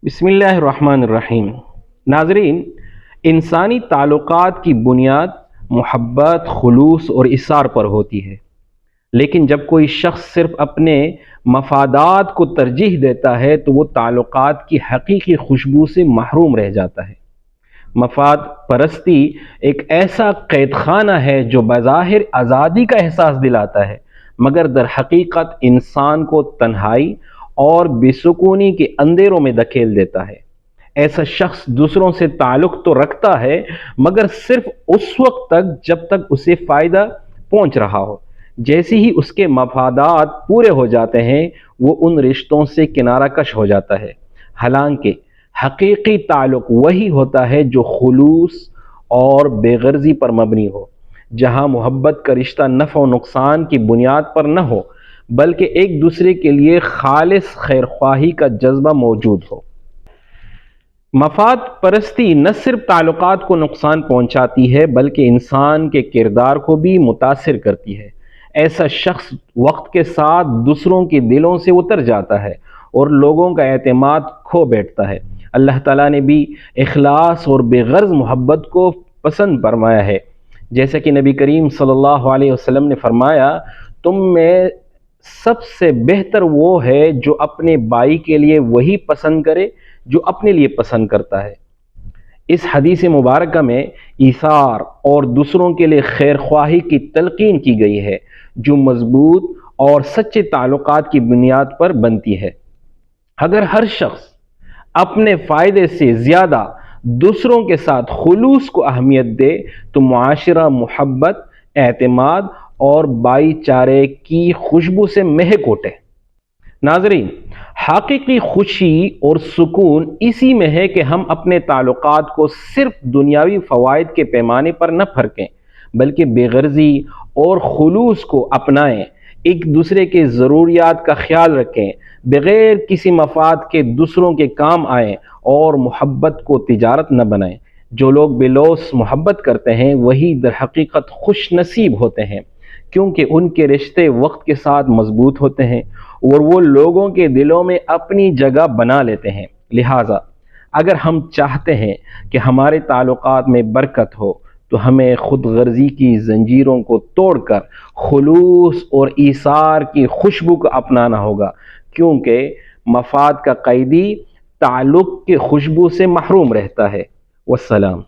بسم اللہ الرحمن الرحیم۔ ناظرین، انسانی تعلقات کی بنیاد محبت، خلوص اور اصرار پر ہوتی ہے، لیکن جب کوئی شخص صرف اپنے مفادات کو ترجیح دیتا ہے تو وہ تعلقات کی حقیقی خوشبو سے محروم رہ جاتا ہے۔ مفاد پرستی ایک ایسا قید خانہ ہے جو بظاہر آزادی کا احساس دلاتا ہے، مگر در حقیقت انسان کو تنہائی اور بے سکونی کے اندھیروں میں دھکیل دیتا ہے۔ ایسا شخص دوسروں سے تعلق تو رکھتا ہے، مگر صرف اس وقت تک جب تک اسے فائدہ پہنچ رہا ہو۔ جیسے ہی اس کے مفادات پورے ہو جاتے ہیں، وہ ان رشتوں سے کنارہ کش ہو جاتا ہے۔ حالانکہ حقیقی تعلق وہی ہوتا ہے جو خلوص اور بے غرضی پر مبنی ہو، جہاں محبت کا رشتہ نفع و نقصان کی بنیاد پر نہ ہو، بلکہ ایک دوسرے کے لیے خالص خیر خواہی کا جذبہ موجود ہو۔ مفاد پرستی نہ صرف تعلقات کو نقصان پہنچاتی ہے بلکہ انسان کے کردار کو بھی متاثر کرتی ہے۔ ایسا شخص وقت کے ساتھ دوسروں کے دلوں سے اتر جاتا ہے اور لوگوں کا اعتماد کھو بیٹھتا ہے۔ اللہ تعالیٰ نے بھی اخلاص اور بے غرض محبت کو پسند فرمایا ہے، جیسا کہ نبی کریم صلی اللہ علیہ وسلم نے فرمایا، تم میں سب سے بہتر وہ ہے جو اپنے بھائی کے لیے وہی پسند کرے جو اپنے لیے پسند کرتا ہے۔ اس حدیث مبارکہ میں ایثار اور دوسروں کے لیے خیر خواہی کی تلقین کی گئی ہے، جو مضبوط اور سچے تعلقات کی بنیاد پر بنتی ہے۔ اگر ہر شخص اپنے فائدے سے زیادہ دوسروں کے ساتھ خلوص کو اہمیت دے تو معاشرہ محبت، اعتماد اور بھائی چارے کی خوشبو سے مہک اٹھے۔ ناظرین، حقیقی خوشی اور سکون اسی میں ہے کہ ہم اپنے تعلقات کو صرف دنیاوی فوائد کے پیمانے پر نہ پرکھیں، بلکہ بے غرضی اور خلوص کو اپنائیں، ایک دوسرے کے ضروریات کا خیال رکھیں، بغیر کسی مفاد کے دوسروں کے کام آئیں اور محبت کو تجارت نہ بنائیں۔ جو لوگ بے لوث محبت کرتے ہیں وہی در حقیقت خوش نصیب ہوتے ہیں، کیونکہ ان کے رشتے وقت کے ساتھ مضبوط ہوتے ہیں اور وہ لوگوں کے دلوں میں اپنی جگہ بنا لیتے ہیں۔ لہٰذا اگر ہم چاہتے ہیں کہ ہمارے تعلقات میں برکت ہو تو ہمیں خود غرضی کی زنجیروں کو توڑ کر خلوص اور ایثار کی خوشبو کو اپنانا ہوگا، کیونکہ مفاد کا قیدی تعلق کی خوشبو سے محروم رہتا ہے۔ والسلام۔